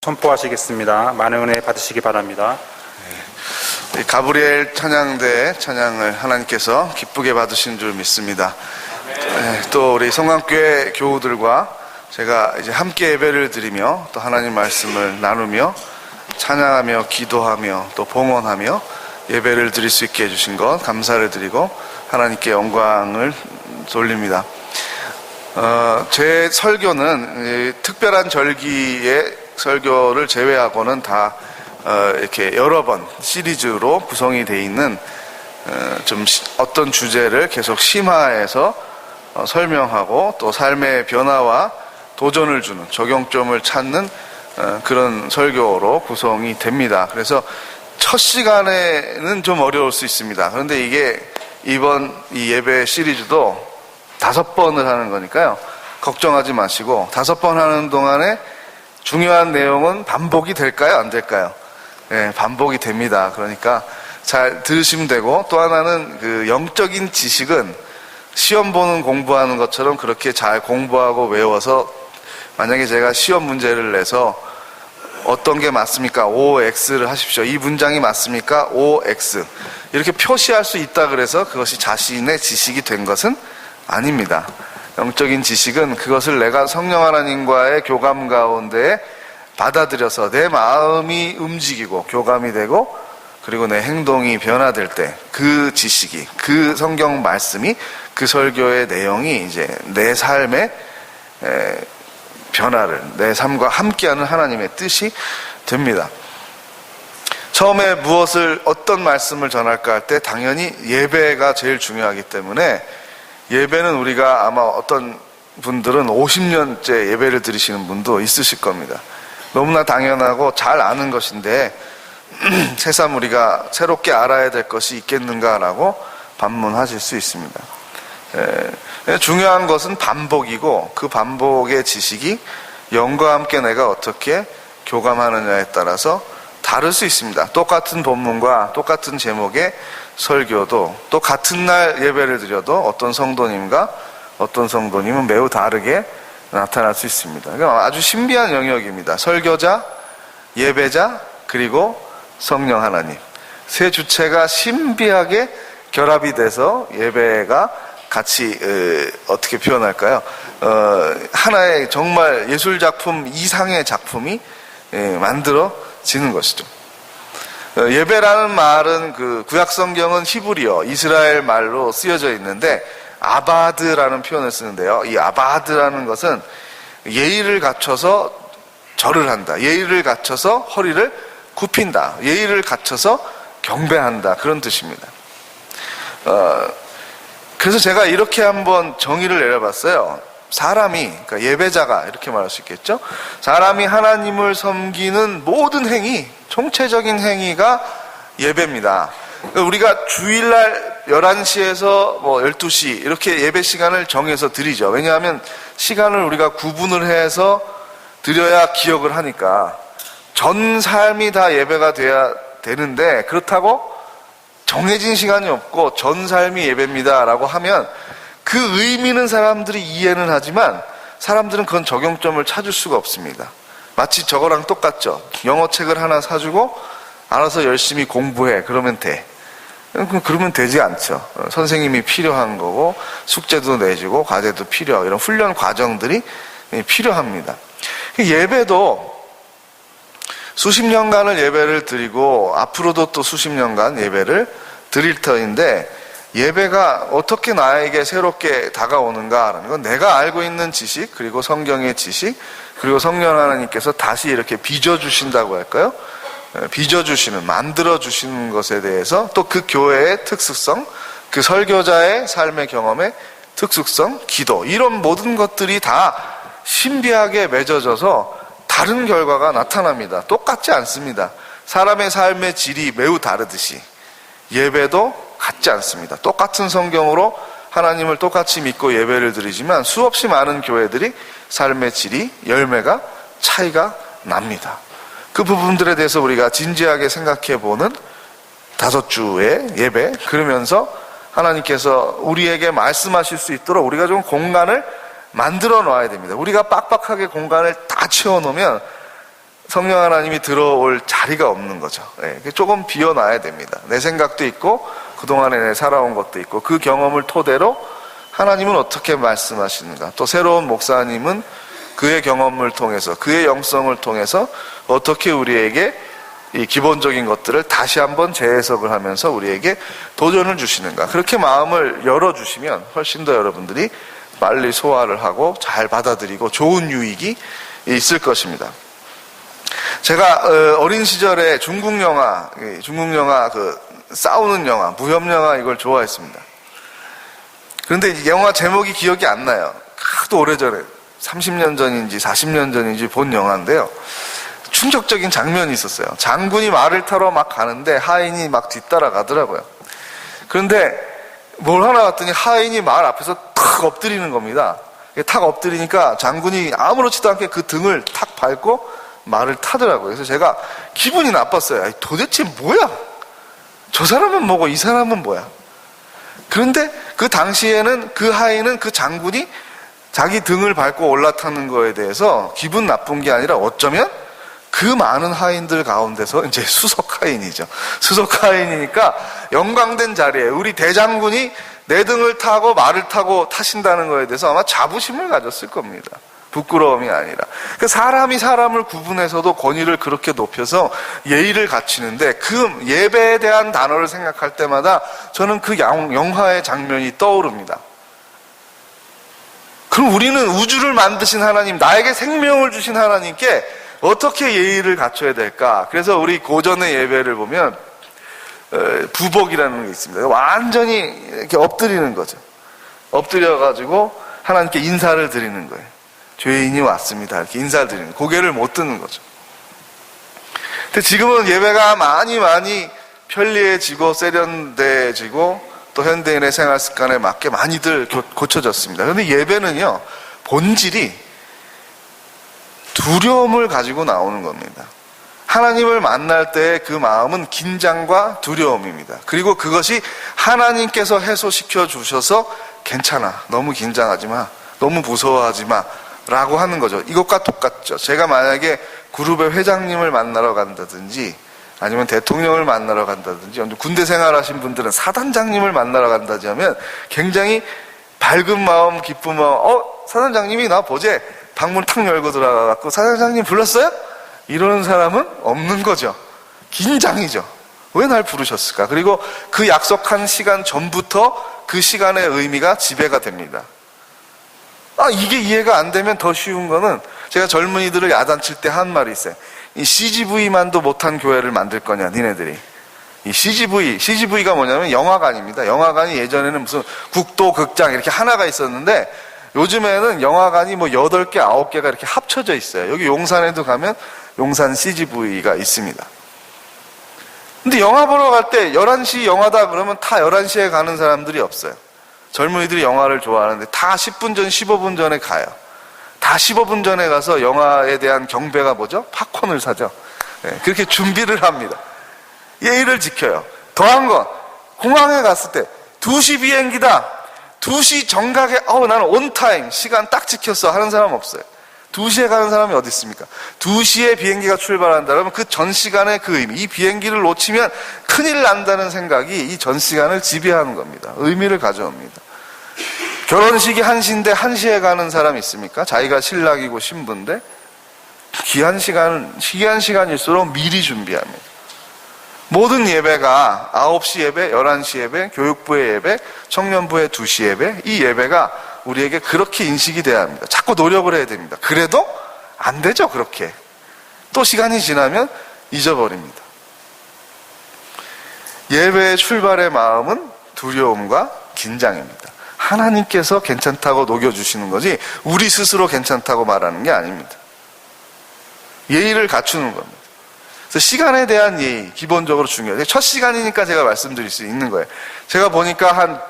선포하시겠습니다. 많은 은혜 받으시기 바랍니다. 가브리엘 찬양대 찬양을 하나님께서 기쁘게 받으신 줄 믿습니다. 또 우리 성강교회 교우들과 제가 이제 함께 예배를 드리며 또 하나님 말씀을 나누며 찬양하며 기도하며 또 봉헌하며 예배를 드릴 수 있게 해주신 것 감사를 드리고 하나님께 영광을 돌립니다. 제 설교는 특별한 절기의 설교를 제외하고는 다 이렇게 여러 번 시리즈로 구성이 되어 있는 좀 어떤 주제를 계속 심화해서 설명하고 또 삶의 변화와 도전을 주는 적용점을 찾는 그런 설교로 구성이 됩니다. 그래서 첫 시간에는 좀 어려울 수 있습니다. 그런데 이게 이번 이 예배 시리즈도 5번을 하는 거니까요. 걱정하지 마시고 5번 하는 동안에 중요한 내용은 반복이 될까요? 안 될까요? 네, 반복이 됩니다. 그러니까 잘 들으시면 되고, 또 하나는 그 영적인 지식은 시험 보는 공부하는 것처럼 그렇게 잘 공부하고 외워서 만약에 제가 시험 문제를 내서 어떤 게 맞습니까? OX를 하십시오. 이 문장이 맞습니까? OX. 이렇게 표시할 수 있다 그래서 그것이 자신의 지식이 된 것은 아닙니다. 영적인 지식은 그것을 내가 성령 하나님과의 교감 가운데 받아들여서 내 마음이 움직이고 교감이 되고 그리고 내 행동이 변화될 때 그 지식이, 그 성경 말씀이, 그 설교의 내용이 이제 내 삶의 변화를, 내 삶과 함께하는 하나님의 뜻이 됩니다. 처음에 어떤 말씀을 전할까 할 때 당연히 예배가 제일 중요하기 때문에 예배는 우리가 아마 어떤 분들은 50년째 예배를 드리시는 분도 있으실 겁니다. 너무나 당연하고 잘 아는 것인데 새삼 우리가 새롭게 알아야 될 것이 있겠는가라고 반문하실 수 있습니다. 중요한 것은 반복이고 그 반복의 지식이 영과 함께 내가 어떻게 교감하느냐에 따라서 다를 수 있습니다. 똑같은 본문과 똑같은 제목의 설교도 또 같은 날 예배를 드려도 어떤 성도님과 어떤 성도님은 매우 다르게 나타날 수 있습니다. 그러니까 아주 신비한 영역입니다. 설교자, 예배자, 그리고 성령 하나님. 세 주체가 신비하게 결합이 돼서 예배가 같이 어떻게 표현할까요? 하나의 정말 예술작품 이상의 작품이 만들어지는 것이죠. 예배라는 말은 그 구약 성경은 히브리어, 이스라엘 말로 쓰여져 있는데 아바드라는 표현을 쓰는데요. 이 아바드라는 것은 예의를 갖춰서 절을 한다. 예의를 갖춰서 허리를 굽힌다. 예의를 갖춰서 경배한다. 그런 뜻입니다. 그래서 제가 이렇게 한번 정의를 내려봤어요. 사람이, 그러니까 예배자가 이렇게 말할 수 있겠죠. 사람이 하나님을 섬기는 모든 행위, 총체적인 행위가 예배입니다. 우리가 주일날 11시에서 12시 이렇게 예배 시간을 정해서 드리죠. 왜냐하면 시간을 우리가 구분을 해서 드려야 기억을 하니까 전 삶이 다 예배가 돼야 되는데 그렇다고 정해진 시간이 없고 전 삶이 예배입니다 라고 하면 그 의미는 사람들이 이해는 하지만 사람들은 그건 적용점을 찾을 수가 없습니다. 마치 저거랑 똑같죠. 영어책을 하나 사주고 알아서 열심히 공부해. 그러면 돼. 그러면 되지 않죠. 선생님이 필요한 거고 숙제도 내주고 과제도 필요하고 이런 훈련 과정들이 필요합니다. 예배도 수십 년간을 예배를 드리고 앞으로도 또 수십 년간 예배를 드릴 터인데 예배가 어떻게 나에게 새롭게 다가오는가라는 건 내가 알고 있는 지식 그리고 성경의 지식 그리고 성령 하나님께서 다시 이렇게 빚어주신다고 할까요? 빚어주시는, 만들어주시는 것에 대해서 또 그 교회의 특수성, 그 설교자의 삶의 경험의 특수성, 기도 이런 모든 것들이 다 신비하게 맺어져서 다른 결과가 나타납니다. 똑같지 않습니다. 사람의 삶의 질이 매우 다르듯이 예배도 같지 않습니다. 똑같은 성경으로 하나님을 똑같이 믿고 예배를 드리지만 수없이 많은 교회들이 삶의 질이, 열매가 차이가 납니다. 그 부분들에 대해서 우리가 진지하게 생각해보는 5주의 예배, 그러면서 하나님께서 우리에게 말씀하실 수 있도록 우리가 좀 공간을 만들어 놔야 됩니다. 우리가 빡빡하게 공간을 다 채워놓으면 성령 하나님이 들어올 자리가 없는 거죠. 조금 비워놔야 됩니다. 내 생각도 있고 그동안에 내 살아온 것도 있고 그 경험을 토대로 하나님은 어떻게 말씀하시는가, 또 새로운 목사님은 그의 경험을 통해서 그의 영성을 통해서 어떻게 우리에게 이 기본적인 것들을 다시 한번 재해석을 하면서 우리에게 도전을 주시는가, 그렇게 마음을 열어주시면 훨씬 더 여러분들이 빨리 소화를 하고 잘 받아들이고 좋은 유익이 있을 것입니다. 제가 어린 시절에 중국 영화 그 싸우는 영화, 무협 영화 이걸 좋아했습니다. 그런데 이 영화 제목이 기억이 안 나요. 하도 오래전에 30년 전인지 40년 전인지 본 영화인데요. 충격적인 장면이 있었어요. 장군이 말을 타러 막 가는데 하인이 막 뒤따라가더라고요. 그런데 뭘 하나 봤더니 하인이 말 앞에서 탁 엎드리는 겁니다. 탁 엎드리니까 장군이 아무렇지도 않게 그 등을 탁 밟고 말을 타더라고요. 그래서 제가 기분이 나빴어요. 아니, 도대체 뭐야? 저 사람은 뭐고 이 사람은 뭐야? 그런데 그 당시에는 그 하인은 그 장군이 자기 등을 밟고 올라타는 거에 대해서 기분 나쁜 게 아니라 어쩌면 그 많은 하인들 가운데서 이제 수석 하인이죠. 수석 하인이니까 영광된 자리에 우리 대장군이 내 등을 타고 말을 타고 타신다는 거에 대해서 아마 자부심을 가졌을 겁니다. 부끄러움이 아니라. 사람이 사람을 구분해서도 권위를 그렇게 높여서 예의를 갖추는데 그 예배에 대한 단어를 생각할 때마다 저는 그 영화의 장면이 떠오릅니다. 그럼 우리는 우주를 만드신 하나님, 나에게 생명을 주신 하나님께 어떻게 예의를 갖춰야 될까? 그래서 우리 고전의 예배를 보면 부복이라는 게 있습니다. 완전히 이렇게 엎드리는 거죠. 엎드려가지고 하나님께 인사를 드리는 거예요. 죄인이 왔습니다. 이렇게 인사를 드리는, 고개를 못 드는 거죠. 근데 지금은 예배가 많이 편리해지고 세련돼지고 또 현대인의 생활 습관에 맞게 많이들 고쳐졌습니다. 그런데 예배는요, 본질이 두려움을 가지고 나오는 겁니다. 하나님을 만날 때의 그 마음은 긴장과 두려움입니다. 그리고 그것이 하나님께서 해소시켜 주셔서 괜찮아, 너무 긴장하지 마, 너무 무서워하지 마 라고 하는 거죠. 이것과 똑같죠. 제가 만약에 그룹의 회장님을 만나러 간다든지 아니면 대통령을 만나러 간다든지 군대 생활하신 분들은 사단장님을 만나러 간다지 하면 굉장히 밝은 마음, 기쁜 마음, 사단장님이 나 보제, 방문 탁 열고 들어가갖고 사단장님 불렀어요? 이러는 사람은 없는 거죠. 긴장이죠. 왜 날 부르셨을까? 그리고 그 약속한 시간 전부터 그 시간의 의미가 지배가 됩니다. 이게 이해가 안 되면 더 쉬운 거는 제가 젊은이들을 야단칠 때 한 말이 있어요. 이 CGV만도 못한 교회를 만들 거냐, 니네들이. 이 CGV가 뭐냐면 영화관입니다. 영화관이 예전에는 무슨 국도, 극장 이렇게 하나가 있었는데 요즘에는 영화관이 8개, 9개가 이렇게 합쳐져 있어요. 여기 용산에도 가면 용산 CGV가 있습니다. 근데 영화 보러 갈 때 11시 영화다 그러면 다 11시에 가는 사람들이 없어요. 젊은이들이 영화를 좋아하는데 다 10분 전, 15분 전에 가요. 다 15분 전에 가서 영화에 대한 경배가 뭐죠? 팝콘을 사죠. 그렇게 준비를 합니다. 예의를 지켜요. 더한 건 공항에 갔을 때 2시 비행기다, 2시 정각에 나는 온타임 시간 딱 지켰어 하는 사람 없어요. 2시에 가는 사람이 어디 있습니까? 2시에 비행기가 출발한다 그러면 그 전 시간의 그 의미, 이 비행기를 놓치면 큰일 난다는 생각이 이 전 시간을 지배하는 겁니다. 의미를 가져옵니다. 결혼식이 1시인데 1시에 가는 사람 있습니까? 자기가 신랑이고 신부인데 귀한 시간일수록 미리 준비합니다. 모든 예배가 9시 예배, 11시 예배, 교육부의 예배, 청년부의 2시 예배, 이 예배가 우리에게 그렇게 인식이 돼야 합니다. 자꾸 노력을 해야 됩니다. 그래도 안 되죠, 그렇게. 또 시간이 지나면 잊어버립니다. 예배의 출발의 마음은 두려움과 긴장입니다. 하나님께서 괜찮다고 녹여주시는 거지 우리 스스로 괜찮다고 말하는 게 아닙니다. 예의를 갖추는 겁니다. 그래서 시간에 대한 예의 기본적으로 중요해요. 첫 시간이니까 제가 말씀드릴 수 있는 거예요. 제가 보니까 한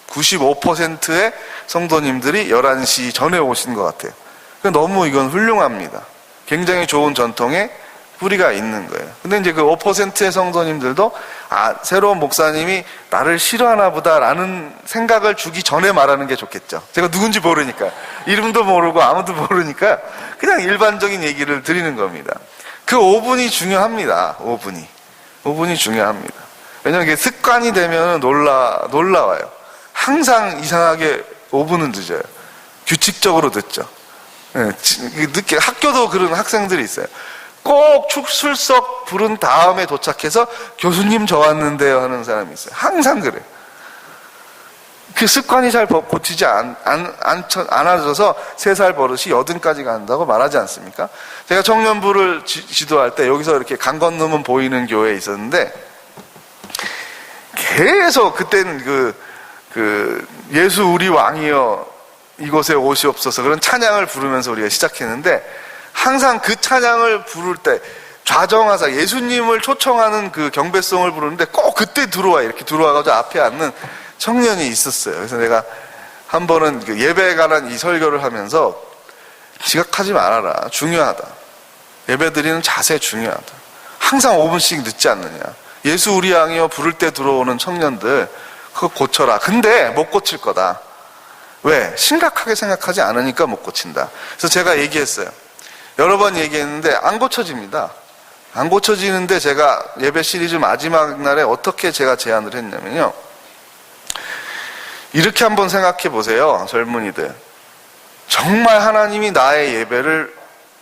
95%의 성도님들이 11시 전에 오신 것 같아요. 너무 이건 훌륭합니다. 굉장히 좋은 전통에 뿌리가 있는 거예요. 근데 이제 그 5%의 성도님들도 새로운 목사님이 나를 싫어하나 보다라는 생각을 주기 전에 말하는 게 좋겠죠. 제가 누군지 모르니까, 이름도 모르고 아무도 모르니까 그냥 일반적인 얘기를 드리는 겁니다. 그 5분이 중요합니다. 5분이 중요합니다. 왜냐하면 이게 습관이 되면 놀라워요. 항상 이상하게 5분은 늦어요. 규칙적으로 늦죠. 늦게, 학교도 그런 학생들이 있어요. 꼭 출석 부른 다음에 도착해서 교수님 저 왔는데요 하는 사람이 있어요. 항상 그래요. 그 습관이 잘 고치지 않아져서 3살 버릇이 80까지 간다고 말하지 않습니까? 제가 청년부를 지도할 때 여기서 이렇게 강 건너면 보이는 교회에 있었는데, 계속 그때는 예수 우리 왕이여 이곳에 오시옵소서 그런 찬양을 부르면서 우리가 시작했는데, 항상 그 찬양을 부를 때 좌정하사 예수님을 초청하는 그 경배송을 부르는데 꼭 그때 이렇게 들어와가지고 앞에 앉는 청년이 있었어요. 그래서 내가 한 번은 예배에 관한 이 설교를 하면서 지각하지 말아라. 중요하다. 예배 드리는 자세 중요하다. 항상 5분씩 늦지 않느냐. 예수 우리 왕이여 부를 때 들어오는 청년들 그거 고쳐라. 근데 못 고칠 거다. 왜? 심각하게 생각하지 않으니까 못 고친다. 그래서 제가 얘기했어요. 여러 번 얘기했는데 안 고쳐집니다. 안 고쳐지는데 제가 예배 시리즈 마지막 날에 어떻게 제가 제안을 했냐면요. 이렇게 한번 생각해 보세요. 젊은이들. 정말 하나님이 나의 예배를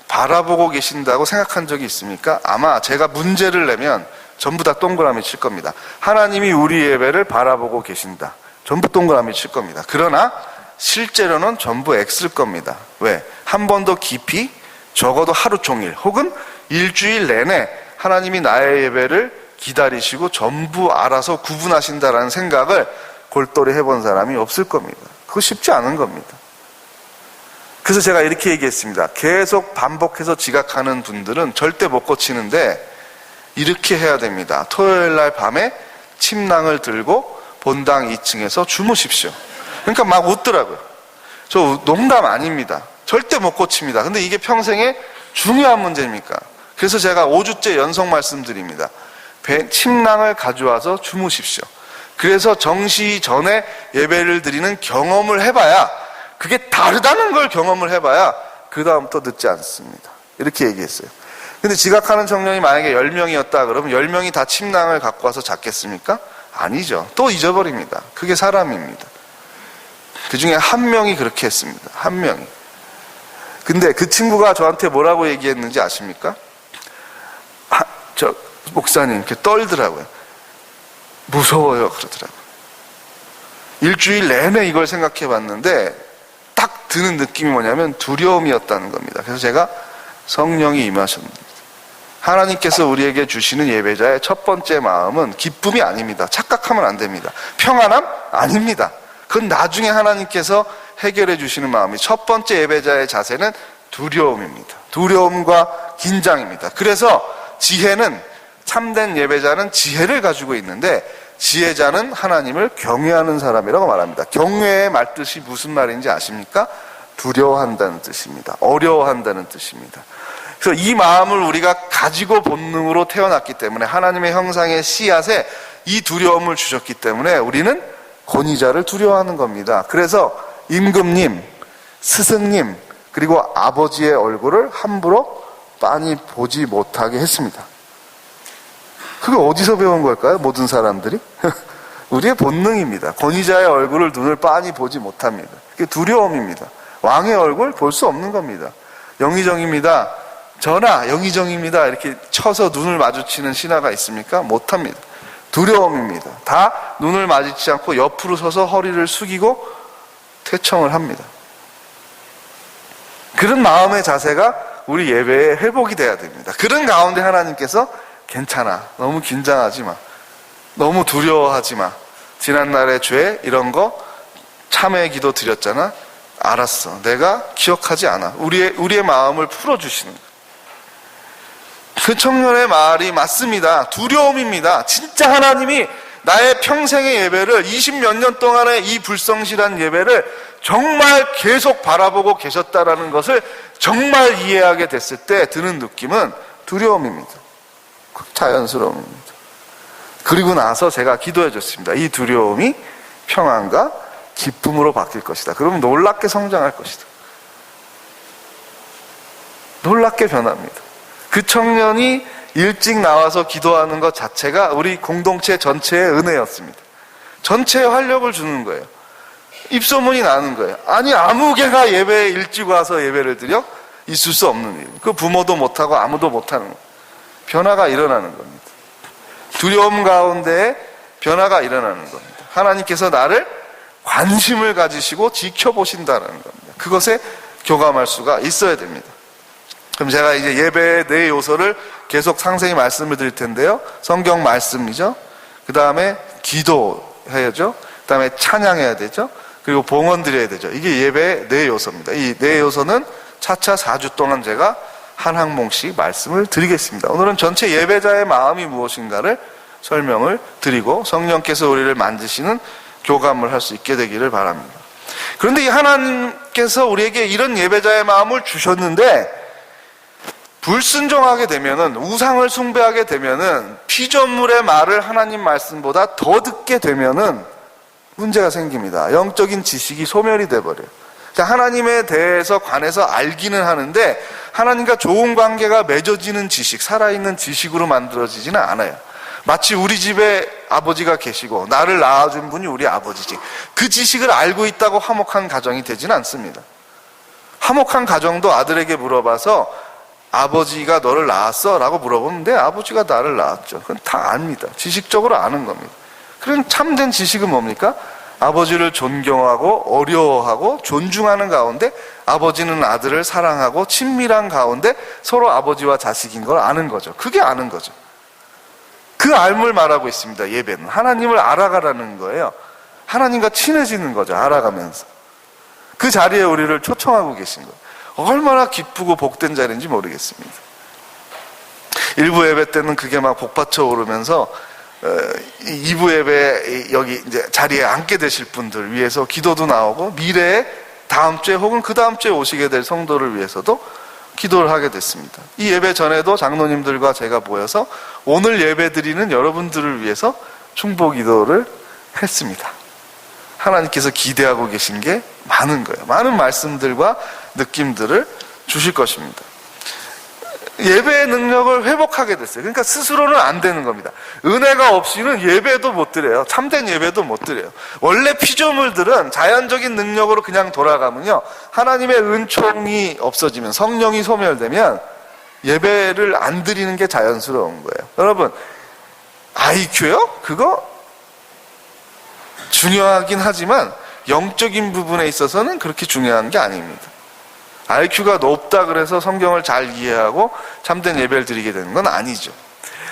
바라보고 계신다고 생각한 적이 있습니까? 아마 제가 문제를 내면 전부 다 동그라미 칠 겁니다. 하나님이 우리 예배를 바라보고 계신다. 전부 동그라미 칠 겁니다. 그러나 실제로는 전부 X일 겁니다. 왜? 한 번 더 깊이, 적어도 하루 종일 혹은 일주일 내내 하나님이 나의 예배를 기다리시고 전부 알아서 구분하신다라는 생각을 골똘히 해본 사람이 없을 겁니다. 그거 쉽지 않은 겁니다. 그래서 제가 이렇게 얘기했습니다. 계속 반복해서 지각하는 분들은 절대 못 고치는데 이렇게 해야 됩니다. 토요일 날 밤에 침낭을 들고 본당 2층에서 주무십시오. 그러니까 막 웃더라고요. 저 농담 아닙니다. 절대 못 고칩니다. 근데 이게 평생에 중요한 문제입니까? 그래서 제가 5주째 연속 말씀드립니다. 침낭을 가져와서 주무십시오. 그래서 정시 전에 예배를 드리는 경험을 해봐야, 그게 다르다는 걸 경험을 해봐야 그 다음부터 늦지 않습니다. 이렇게 얘기했어요. 근데 지각하는 청년이 만약에 10명이었다 그러면 10명이 다 침낭을 갖고 와서 잤겠습니까? 아니죠. 또 잊어버립니다. 그게 사람입니다. 그 중에 한 명이 그렇게 했습니다. 한 명이. 근데 그 친구가 저한테 뭐라고 얘기했는지 아십니까? 저 목사님 이렇게 떨더라고요. 무서워요 그러더라고요. 일주일 내내 이걸 생각해 봤는데 딱 드는 느낌이 뭐냐면 두려움이었다는 겁니다. 그래서 제가 성령이 임하셨습니다. 하나님께서 우리에게 주시는 예배자의 첫 번째 마음은 기쁨이 아닙니다. 착각하면 안 됩니다. 평안함? 아닙니다. 그건 나중에 하나님께서 해결해 주시는 마음이, 첫 번째 예배자의 자세는 두려움입니다. 두려움과 긴장입니다. 그래서 지혜는, 참된 예배자는 지혜를 가지고 있는데 지혜자는 하나님을 경외하는 사람이라고 말합니다. 경외의 말뜻이 무슨 말인지 아십니까? 두려워한다는 뜻입니다. 어려워한다는 뜻입니다. 그래서 이 마음을 우리가 가지고 본능으로 태어났기 때문에, 하나님의 형상의 씨앗에 이 두려움을 주셨기 때문에 우리는 권위자를 두려워하는 겁니다. 그래서 임금님, 스승님, 그리고 아버지의 얼굴을 함부로 빤히 보지 못하게 했습니다. 그게 어디서 배운 걸까요? 모든 사람들이? 우리의 본능입니다. 권위자의 얼굴을, 눈을 빤히 보지 못합니다. 그게 두려움입니다. 왕의 얼굴 볼 수 없는 겁니다. 영의정입니다. 전하, 영의정입니다. 이렇게 쳐서 눈을 마주치는 신하가 있습니까? 못합니다. 두려움입니다. 다 눈을 마주치지 않고 옆으로 서서 허리를 숙이고 퇴청을 합니다. 그런 마음의 자세가 우리 예배의 회복이 돼야 됩니다. 그런 가운데 하나님께서 괜찮아, 너무 긴장하지 마, 너무 두려워하지 마, 지난날의 죄 이런 거 참회 기도 드렸잖아, 알았어, 내가 기억하지 않아. 우리의 마음을 풀어주시는 거예요. 그 청년의 말이 맞습니다. 두려움입니다. 진짜 하나님이 나의 평생의 예배를, 20몇 년 동안의 이 불성실한 예배를 정말 계속 바라보고 계셨다라는 것을 정말 이해하게 됐을 때 드는 느낌은 두려움입니다. 자연스러움입니다. 그리고 나서 제가 기도해 줬습니다. 이 두려움이 평안과 기쁨으로 바뀔 것이다. 그러면 놀랍게 성장할 것이다. 놀랍게 변합니다. 그 청년이 일찍 나와서 기도하는 것 자체가 우리 공동체 전체의 은혜였습니다. 전체에 활력을 주는 거예요. 입소문이 나는 거예요. 아니, 아무 개가 예배에 일찍 와서 예배를 드려? 있을 수 없는 일. 그 부모도 못하고 아무도 못하는 거예요. 변화가 일어나는 겁니다. 두려움 가운데 변화가 일어나는 겁니다. 하나님께서 나를 관심을 가지시고 지켜보신다는 겁니다. 그것에 교감할 수가 있어야 됩니다. 그럼 제가 이제 예배의 네 요소를 계속 상세히 말씀을 드릴 텐데요. 성경 말씀이죠. 그 다음에 기도해야죠. 그 다음에 찬양해야 되죠. 그리고 봉헌 드려야 되죠. 이게 예배의 네 요소입니다. 이 네 요소는 차차 4주 동안 제가 한 항목씩 말씀을 드리겠습니다. 오늘은 전체 예배자의 마음이 무엇인가를 설명을 드리고 성령께서 우리를 만지시는 교감을 할 수 있게 되기를 바랍니다. 그런데 이 하나님께서 우리에게 이런 예배자의 마음을 주셨는데 불순종하게 되면은, 우상을 숭배하게 되면은, 피조물의 말을 하나님 말씀보다 더 듣게 되면은 문제가 생깁니다. 영적인 지식이 소멸이 돼버려요. 하나님에 대해서 관해서 알기는 하는데 하나님과 좋은 관계가 맺어지는 지식, 살아있는 지식으로 만들어지지는 않아요. 마치 우리 집에 아버지가 계시고 나를 낳아준 분이 우리 아버지지, 그 지식을 알고 있다고 화목한 가정이 되지는 않습니다. 화목한 가정도 아들에게 물어봐서 아버지가 너를 낳았어? 라고 물어보면 네, 아버지가 나를 낳았죠. 그건 다 압니다. 지식적으로 아는 겁니다. 그럼 참된 지식은 뭡니까? 아버지를 존경하고 어려워하고 존중하는 가운데 아버지는 아들을 사랑하고 친밀한 가운데 서로 아버지와 자식인 걸 아는 거죠. 그게 아는 거죠. 그 알물 말하고 있습니다. 예배는 하나님을 알아가라는 거예요. 하나님과 친해지는 거죠. 알아가면서 그 자리에 우리를 초청하고 계신 거예요. 얼마나 기쁘고 복된 자리인지 모르겠습니다. 일부 예배 때는 그게 막 복받쳐 오르면서 2부 예배 여기 이제 자리에 앉게 되실 분들 위해서 기도도 나오고, 미래에 다음 주에 혹은 그 다음 주에 오시게 될 성도를 위해서도 기도를 하게 됐습니다. 이 예배 전에도 장로님들과 제가 모여서 오늘 예배 드리는 여러분들을 위해서 충복 기도를 했습니다. 하나님께서 기대하고 계신 게 많은 거예요. 많은 말씀들과 느낌들을 주실 것입니다. 예배의 능력을 회복하게 됐어요. 그러니까 스스로는 안 되는 겁니다. 은혜가 없이는 예배도 못 드려요. 참된 예배도 못 드려요. 원래 피조물들은 자연적인 능력으로 그냥 돌아가면요, 하나님의 은총이 없어지면, 성령이 소멸되면 예배를 안 드리는 게 자연스러운 거예요. 여러분, IQ요? 그거 중요하긴 하지만 영적인 부분에 있어서는 그렇게 중요한 게 아닙니다. IQ가 높다 그래서 성경을 잘 이해하고 참된 예배를 드리게 되는 건 아니죠.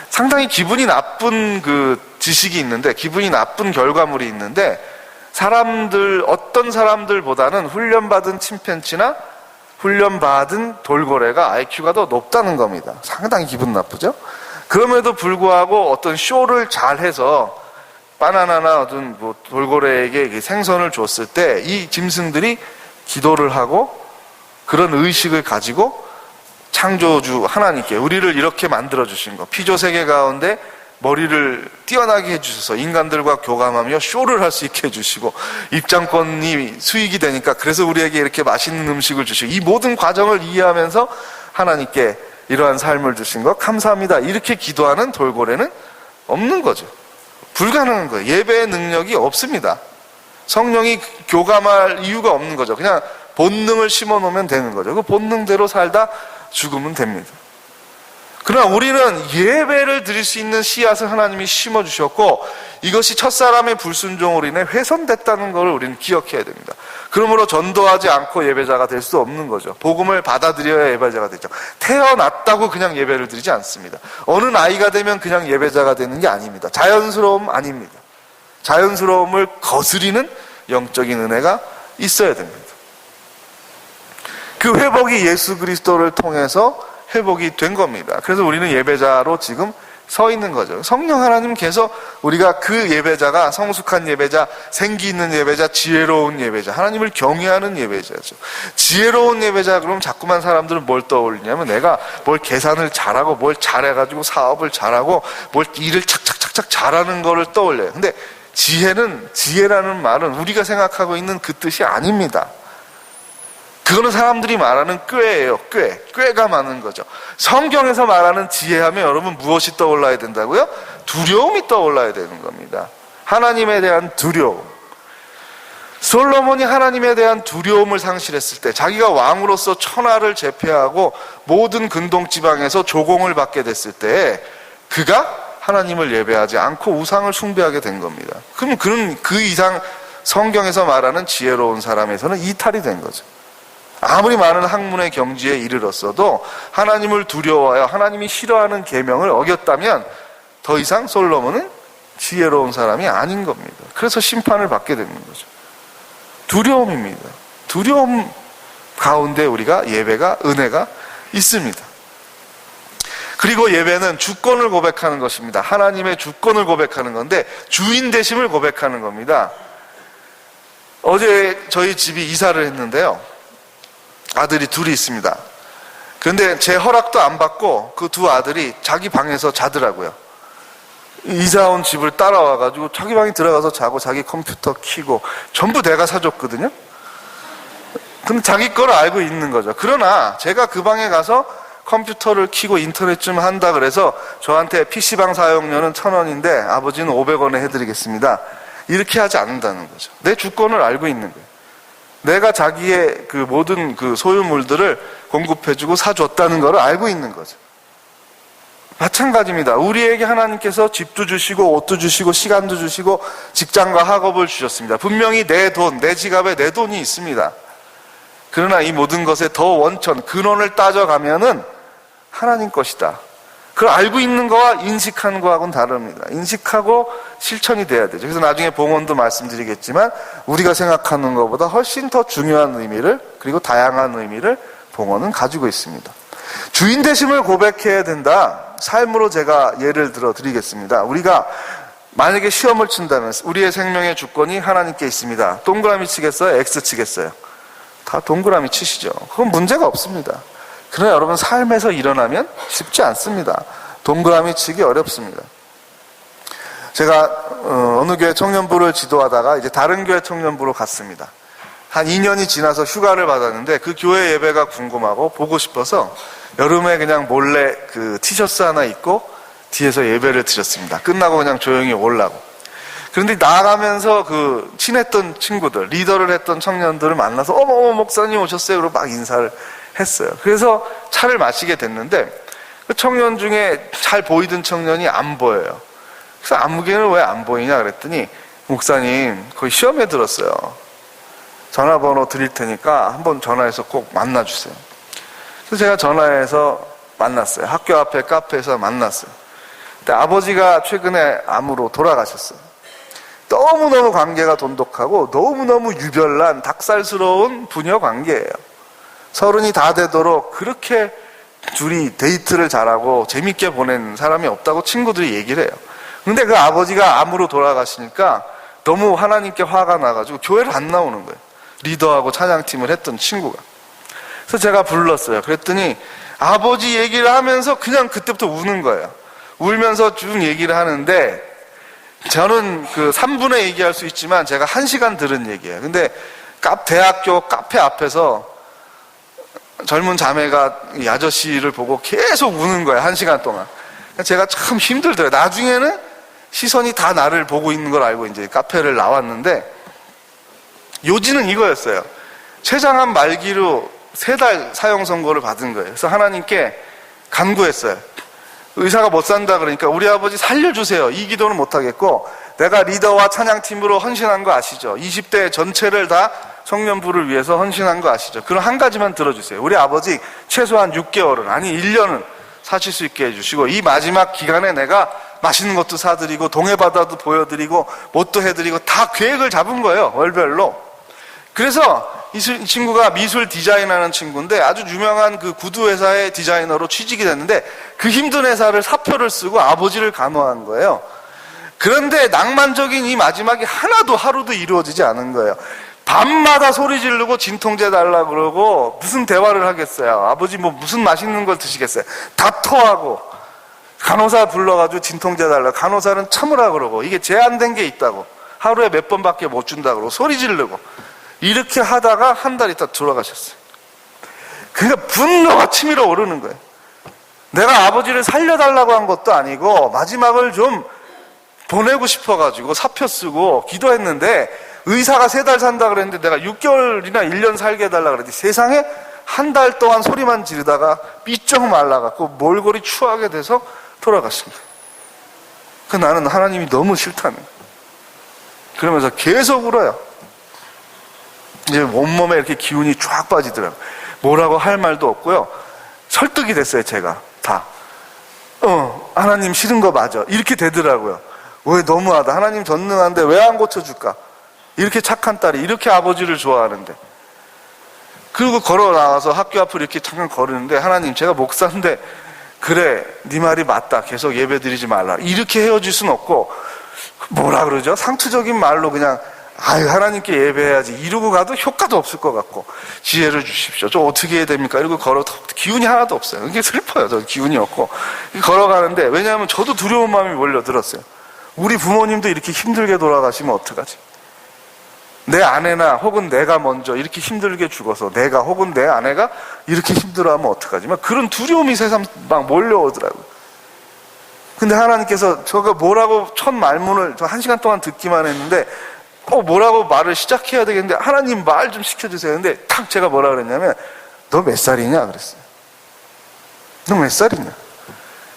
상당히 기분이 나쁜 그 지식이 있는데, 기분이 나쁜 결과물이 있는데, 어떤 사람들보다는 훈련받은 침팬지나 훈련받은 돌고래가 IQ가 더 높다는 겁니다. 상당히 기분 나쁘죠? 그럼에도 불구하고 어떤 쇼를 잘 해서 바나나나 어떤 돌고래에게 생선을 줬을 때 이 짐승들이 기도를 하고 그런 의식을 가지고 창조주 하나님께 우리를 이렇게 만들어주신 거, 피조세계 가운데 머리를 뛰어나게 해주셔서 인간들과 교감하며 쇼를 할 수 있게 해주시고 입장권이 수익이 되니까 그래서 우리에게 이렇게 맛있는 음식을 주시고, 이 모든 과정을 이해하면서 하나님께 이러한 삶을 주신 거 감사합니다, 이렇게 기도하는 돌고래는 없는 거죠. 불가능한 거예요. 예배의 능력이 없습니다. 성령이 교감할 이유가 없는 거죠. 그냥 본능을 심어 놓으면 되는 거죠. 그 본능대로 살다 죽으면 됩니다. 그러나 우리는 예배를 드릴 수 있는 씨앗을 하나님이 심어 주셨고, 이것이 첫사람의 불순종으로 인해 훼손됐다는 것을 우리는 기억해야 됩니다. 그러므로 전도하지 않고 예배자가 될 수 없는 거죠. 복음을 받아들여야 예배자가 되죠. 태어났다고 그냥 예배를 드리지 않습니다. 어느 나이가 되면 그냥 예배자가 되는 게 아닙니다. 자연스러움 아닙니다. 자연스러움을 거스리는 영적인 은혜가 있어야 됩니다. 그 회복이 예수 그리스도를 통해서 회복이 된 겁니다. 그래서 우리는 예배자로 지금 서 있는 거죠. 성령 하나님께서 우리가 그 예배자가 성숙한 예배자, 생기 있는 예배자, 지혜로운 예배자, 하나님을 경외하는 예배자죠. 지혜로운 예배자 그러면 자꾸만 사람들은 뭘 떠올리냐면 내가 뭘 계산을 잘하고 뭘 잘해가지고 사업을 잘하고 뭘 일을 착착착 착착 잘하는 거를 떠올려요. 근데 지혜라는 말은 우리가 생각하고 있는 그 뜻이 아닙니다. 그거는 사람들이 말하는 꾀예요. 꾀가 많은 거죠. 성경에서 말하는 지혜하면 여러분 무엇이 떠올라야 된다고요? 두려움이 떠올라야 되는 겁니다. 하나님에 대한 두려움. 솔로몬이 하나님에 대한 두려움을 상실했을 때, 자기가 왕으로서 천하를 제패하고 모든 근동지방에서 조공을 받게 됐을 때 그가 하나님을 예배하지 않고 우상을 숭배하게 된 겁니다. 그럼 그는 그 이상 성경에서 말하는 지혜로운 사람에서는 이탈이 된 거죠. 아무리 많은 학문의 경지에 이르렀어도 하나님을 두려워하여 하나님이 싫어하는 계명을 어겼다면 더 이상 솔로몬은 지혜로운 사람이 아닌 겁니다. 그래서 심판을 받게 되는 거죠. 두려움입니다. 두려움 가운데 우리가 예배가, 은혜가 있습니다. 그리고 예배는 주권을 고백하는 것입니다. 하나님의 주권을 고백하는 건데 주인 되심을 고백하는 겁니다. 어제 저희 집이 이사를 했는데요. 아들이 둘이 있습니다. 그런데 제 허락도 안 받고 그 두 아들이 자기 방에서 자더라고요. 이사 온 집을 따라와가지고 자기 방에 들어가서 자고 자기 컴퓨터 켜고 전부 내가 사줬거든요. 근데 자기 거를 알고 있는 거죠. 그러나 제가 그 방에 가서 컴퓨터를 켜고 인터넷 좀 한다 그래서 저한테 PC방 사용료는 1,000원인데 아버지는 500원에 해드리겠습니다. 이렇게 하지 않는다는 거죠. 내 주권을 알고 있는 거예요. 내가 자기의 그 모든 그 소유물들을 공급해주고 사줬다는 걸 알고 있는 거죠. 마찬가지입니다. 우리에게 하나님께서 집도 주시고 옷도 주시고 시간도 주시고 직장과 학업을 주셨습니다. 분명히 내 돈, 내 지갑에 내 돈이 있습니다. 그러나 이 모든 것의 더 원천, 근원을 따져가면은 하나님 것이다. 그걸 알고 있는 거와 인식하는 거하고는 다릅니다. 인식하고 실천이 돼야 되죠. 그래서 나중에 봉헌도 말씀드리겠지만 우리가 생각하는 것보다 훨씬 더 중요한 의미를, 그리고 다양한 의미를 봉헌은 가지고 있습니다. 주인 되심을 고백해야 된다. 삶으로 제가 예를 들어 드리겠습니다. 우리가 만약에 시험을 친다면 우리의 생명의 주권이 하나님께 있습니다. 동그라미 치겠어요? X 치겠어요? 다 동그라미 치시죠. 그건 문제가 없습니다. 그러나 여러분 삶에서 일어나면 쉽지 않습니다. 동그라미 치기 어렵습니다. 제가 어느 교회 청년부를 지도하다가 이제 다른 교회 청년부로 갔습니다. 한 2년이 지나서 휴가를 받았는데 그 교회 예배가 궁금하고 보고 싶어서 여름에 그냥 몰래 그 티셔츠 하나 입고 뒤에서 예배를 드렸습니다. 끝나고 그냥 조용히 오려고. 그런데 나가면서 그 친했던 친구들, 리더를 했던 청년들을 만나서 어머 목사님 오셨어요. 그러고 막 인사를 했어요. 그래서 차를 마시게 됐는데 그 청년 중에 잘 보이던 청년이 안 보여요. 그래서 안무개는 왜 안 보이냐 그랬더니 목사님 거의 시험에 들었어요. 전화번호 드릴 테니까 한번 전화해서 꼭 만나주세요. 그래서 제가 전화해서 만났어요. 학교 앞에 카페에서 만났어요. 근데 아버지가 최근에 암으로 돌아가셨어요. 너무너무 관계가 돈독하고 너무너무 유별난 닭살스러운 부녀 관계예요. 30이 다 되도록 그렇게 둘이 데이트를 잘하고 재밌게 보낸 사람이 없다고 친구들이 얘기를 해요. 근데 그 아버지가 암으로 돌아가시니까 너무 하나님께 화가 나가지고 교회를 안 나오는 거예요. 리더하고 찬양팀을 했던 친구가. 그래서 제가 불렀어요. 그랬더니 아버지 얘기를 하면서 그냥 그때부터 우는 거예요. 울면서 쭉 얘기를 하는데 저는 그 3분의 얘기할 수 있지만 제가 1시간 들은 얘기예요. 근데 대학교 카페 앞에서 젊은 자매가 이 아저씨를 보고 계속 우는 거예요. 1시간 동안. 제가 참 힘들더라고요. 나중에는 시선이 다 나를 보고 있는 걸 알고 이제 카페를 나왔는데 요지는 이거였어요. 췌장암 말기로 3달 사형 선고를 받은 거예요. 그래서 하나님께 간구했어요. 의사가 못 산다 그러니까 우리 아버지 살려주세요. 이 기도는 못하겠고 내가 리더와 찬양팀으로 헌신한 거 아시죠? 20대 전체를 다 청년부를 위해서 헌신한 거 아시죠? 그럼 한 가지만 들어주세요. 우리 아버지 최소한 6개월은 아니 1년은 사실 수 있게 해주시고 이 마지막 기간에 내가 맛있는 것도 사드리고 동해바다도 보여드리고 뭣도 해드리고 다 계획을 잡은 거예요. 월별로. 그래서 이 친구가 미술 디자인하는 친구인데 아주 유명한 그 구두 회사의 디자이너로 취직이 됐는데 그 힘든 회사를 사표를 쓰고 아버지를 간호한 거예요. 그런데 낭만적인 이 마지막이 하나도 하루도 이루어지지 않은 거예요. 밤마다 소리 지르고 진통제 달라 그러고 무슨 대화를 하겠어요. 아버지 뭐 무슨 맛있는 걸 드시겠어요. 다 토하고 간호사 불러가지고 진통제 달라. 간호사는 참으라 그러고, 이게 제한된 게 있다고, 하루에 몇 번밖에 못 준다 그러고 소리 지르고, 이렇게 하다가 한 달 있다 돌아가셨어요. 그러니까 분노가 치밀어 오르는 거예요. 내가 아버지를 살려달라고 한 것도 아니고 마지막을 좀 보내고 싶어가지고 사표 쓰고 기도했는데, 의사가 3달 산다 그랬는데 내가 6개월이나 1년 살게 해달라 그랬더니 세상에 한 달 동안 소리만 지르다가 삐쩍 말라갖고 몰골이 추하게 돼서 돌아가신 거예요. 그 나는 하나님이 너무 싫다는 거예요. 그러면서 계속 울어요. 이제 온몸에 이렇게 기운이 쫙 빠지더라고요. 뭐라고 할 말도 없고요. 설득이 됐어요, 제가. 다. 하나님 싫은 거 맞아. 이렇게 되더라고요. 왜 너무하다. 하나님 전능한데 왜 안 고쳐줄까? 이렇게 착한 딸이, 이렇게 아버지를 좋아하는데. 그리고 걸어 나와서 학교 앞을 이렇게 잠깐 걸으는데, 하나님 제가 목사인데 그래 네 말이 맞다, 계속 예배 드리지 말라, 이렇게 헤어질 순 없고, 뭐라 그러죠? 상투적인 말로 그냥 아유 하나님께 예배해야지 이러고 가도 효과도 없을 것 같고, 지혜를 주십시오, 저 어떻게 해야 됩니까? 이러고 걸어, 기운이 하나도 없어요. 이게 슬퍼요. 저 기운이 없고 걸어가는데, 왜냐하면 저도 두려운 마음이 몰려들었어요. 우리 부모님도 이렇게 힘들게 돌아가시면 어떡하지? 내 아내나 혹은 내가 먼저 이렇게 힘들게 죽어서 내가 혹은 내 아내가 이렇게 힘들어하면 어떡하지? 막 그런 두려움이 세상 막 몰려오더라고요. 근데 하나님께서 저가 뭐라고 첫 말문을 저 1시간 동안 듣기만 했는데, 뭐라고 말을 시작해야 되겠는데, 하나님 말 좀 시켜주세요. 근데 탁 제가 뭐라 그랬냐면, 너 몇 살이냐 그랬어요. 너 몇 살이냐?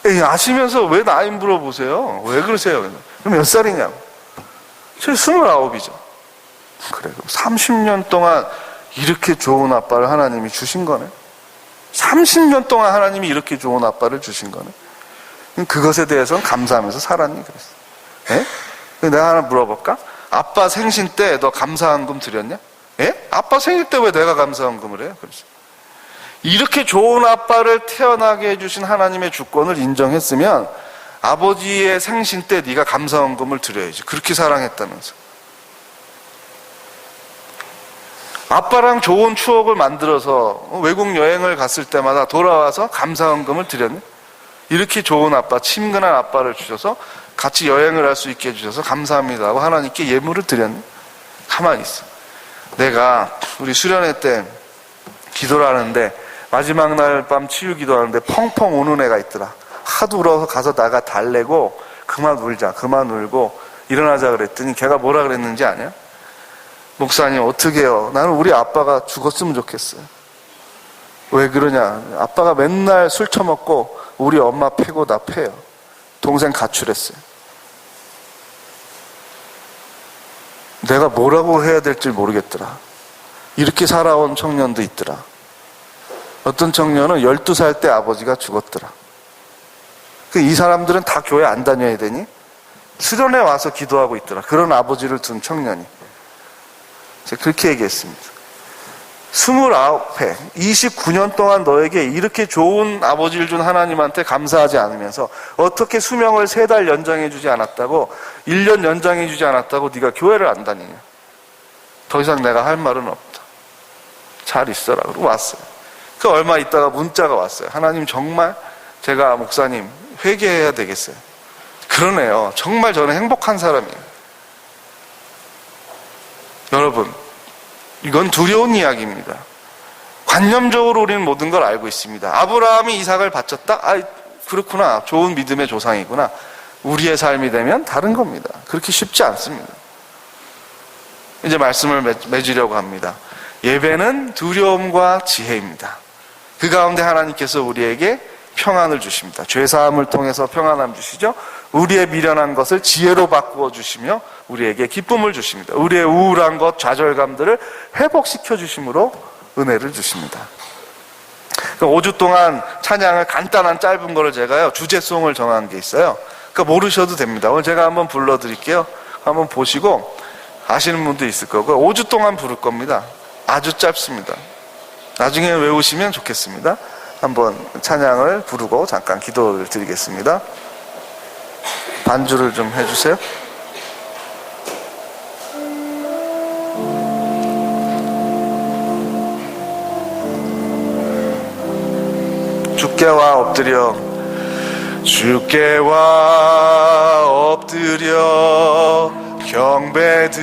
에이, 아시면서 왜 나이 물어보세요? 왜 그러세요? 너 몇 살이냐고. 저 29이죠. 그래, 30년 동안 이렇게 좋은 아빠를 하나님이 주신 거네. 30년 동안 하나님이 이렇게 좋은 아빠를 주신 거네. 그것에 대해서는 감사하면서 살았니? 그랬어. 예? 내가 하나 물어볼까? 아빠 생신 때 너 감사헌금 드렸냐? 예? 아빠 생일 때 왜 내가 감사헌금을 해요? 그랬어. 이렇게 좋은 아빠를 태어나게 해주신 하나님의 주권을 인정했으면 아버지의 생신 때 네가 감사헌금을 드려야지. 그렇게 사랑했다면서. 아빠랑 좋은 추억을 만들어서 외국 여행을 갔을 때마다 돌아와서 감사헌금을 드렸네. 이렇게 좋은 아빠, 친근한 아빠를 주셔서 같이 여행을 할 수 있게 해주셔서 감사합니다 하고 하나님께 예물을 드렸네. 가만히 있어. 내가 우리 수련회 때 기도를 하는데, 마지막 날 밤 치유 기도하는데 펑펑 우는 애가 있더라. 하도 울어서 가서 나가 달래고, 그만 울자, 그만 울고 일어나자 그랬더니 걔가 뭐라 그랬는지 아냐? 목사님 어떻게 해요? 나는 우리 아빠가 죽었으면 좋겠어요. 왜 그러냐? 아빠가 맨날 술 처먹고 우리 엄마 패고 나 패요. 동생 가출했어요. 내가 뭐라고 해야 될지 모르겠더라. 이렇게 살아온 청년도 있더라. 어떤 청년은 12살 때 아버지가 죽었더라. 이 사람들은 다 교회 안 다녀야 되니? 수련회 와서 기도하고 있더라. 그런 아버지를 둔 청년이. 제가 그렇게 얘기했습니다. 29회, 29년 동안 너에게 이렇게 좋은 아버지를 준 하나님한테 감사하지 않으면서 어떻게 수명을 3달 연장해 주지 않았다고, 1년 연장해 주지 않았다고 네가 교회를 안 다니냐? 더 이상 내가 할 말은 없다. 잘 있어라. 그러고 왔어요. 그 얼마 있다가 문자가 왔어요. 하나님 정말 제가 목사님 회개해야 되겠어요. 그러네요. 정말 저는 행복한 사람이에요. 여러분, 이건 두려운 이야기입니다. 관념적으로 우리는 모든 걸 알고 있습니다. 아브라함이 이삭을 바쳤다? 그렇구나. 좋은 믿음의 조상이구나. 우리의 삶이 되면 다른 겁니다. 그렇게 쉽지 않습니다. 이제 말씀을 맺으려고 합니다. 예배는 두려움과 지혜입니다. 그 가운데 하나님께서 우리에게 평안을 주십니다. 죄사함을 통해서 평안함 주시죠. 우리의 미련한 것을 지혜로 바꾸어 주시며 우리에게 기쁨을 주십니다. 우리의 우울한 것, 좌절감들을 회복시켜 주심으로 은혜를 주십니다. 5주 동안 찬양을 간단한 짧은 거를 제가요, 주제송을 정한 게 있어요. 그러니까 모르셔도 됩니다. 오늘 제가 한번 불러드릴게요. 한번 보시고 아시는 분도 있을 거고, 5주 동안 부를 겁니다. 아주 짧습니다. 나중에 외우시면 좋겠습니다. 한번 찬양을 부르고 잠깐 기도를 드리겠습니다. 반주를 좀 해주세요. 주께와 엎드려 주께와 엎드려 경배드립니다.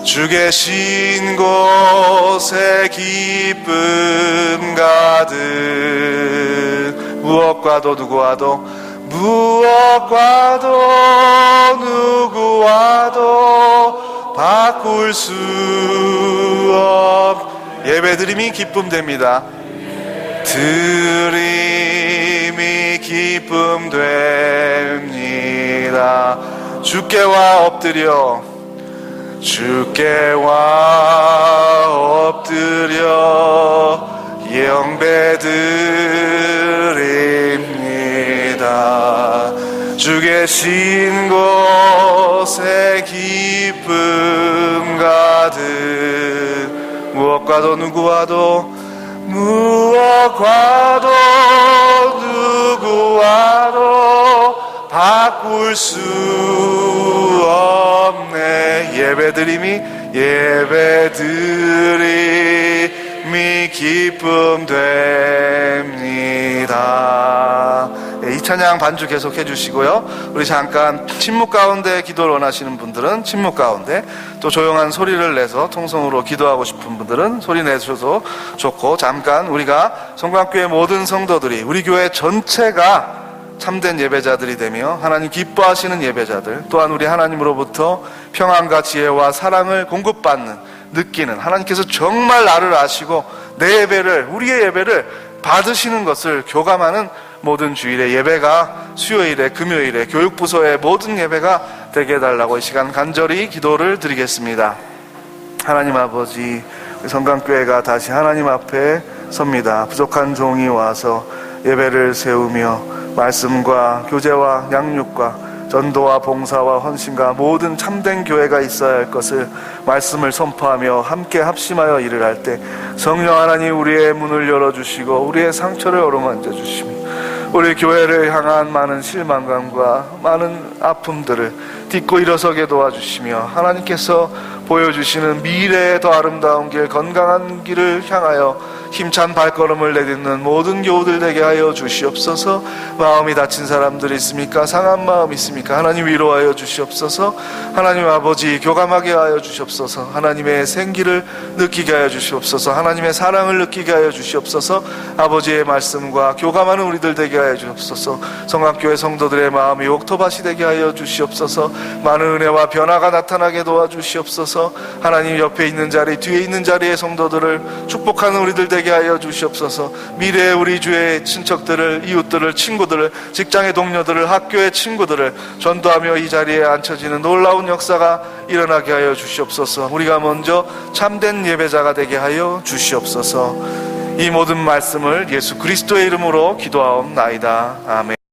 주 계신 곳에 기쁨 가득 무엇과도 누구와도 바꿀 수 없. 예배드림이 기쁨 됩니다. 드림이 기쁨 됩니다. 주께와 엎드려 영배드립니다. 주 계신 곳에 기쁨 가득 무엇과도 누구와도 바꿀 수 없네. 예배드림이 기쁨 됩니다. 이 찬양 반주 계속 해주시고요. 우리 잠깐 침묵 가운데 기도를 원하시는 분들은 침묵 가운데, 또 조용한 소리를 내서 통성으로 기도하고 싶은 분들은 소리 내셔도 좋고, 잠깐 우리가 성광교회 모든 성도들이, 우리 교회 전체가 참된 예배자들이 되며 하나님 기뻐하시는 예배자들, 또한 우리 하나님으로부터 평안과 지혜와 사랑을 공급받는, 느끼는, 하나님께서 정말 나를 아시고 내 예배를, 우리의 예배를 받으시는 것을 교감하는 모든 주일의 예배가, 수요일에, 금요일에, 교육부서의 모든 예배가 되게 해달라고 이 시간 간절히 기도를 드리겠습니다. 하나님 아버지, 성강교회가 다시 하나님 앞에 섭니다. 부족한 종이 와서 예배를 세우며 말씀과 교제와 양육과 전도와 봉사와 헌신과 모든 참된 교회가 있어야 할 것을 말씀을 선포하며 함께 합심하여 일을 할 때 성령 하나님 우리의 문을 열어주시고 우리의 상처를 어루만져 주시며 우리 교회를 향한 많은 실망감과 많은 아픔들을 딛고 일어서게 도와주시며 하나님께서 보여주시는 미래의 더 아름다운 길, 건강한 길을 향하여 힘찬 발걸음을 내딛는 모든 교우들 되게 하여 주시옵소서. 마음이 다친 사람들이 있습니까? 상한 마음 있습니까? 하나님 위로하여 주시옵소서. 하나님 아버지 교감하게 하여 주시옵소서. 하나님의 생기를 느끼게 하여 주시옵소서. 하나님의 사랑을 느끼게 하여 주시옵소서. 아버지의 말씀과 교감하는 우리들 되게 하여 주시옵소서. 성악교회 성도들의 마음이 옥토밭이 되게 하여 주시옵소서. 많은 은혜와 변화가 나타나게 도와주시옵소서. 하나님 옆에 있는 자리, 뒤에 있는 자리의 성도들을 축복하는 우리들 되게 하여 주시옵소서. 미래의 우리 주의 친척들을, 이웃들을, 친구들을, 직장의 동료들을, 학교의 친구들을 전도하며 이 자리에 앉혀지는 놀라운 역사가 일어나게 하여 주시옵소서. 우리가 먼저 참된 예배자가 되게 하여 주시옵소서. 이 모든 말씀을 예수 그리스도의 이름으로 기도하옵나이다. 아멘.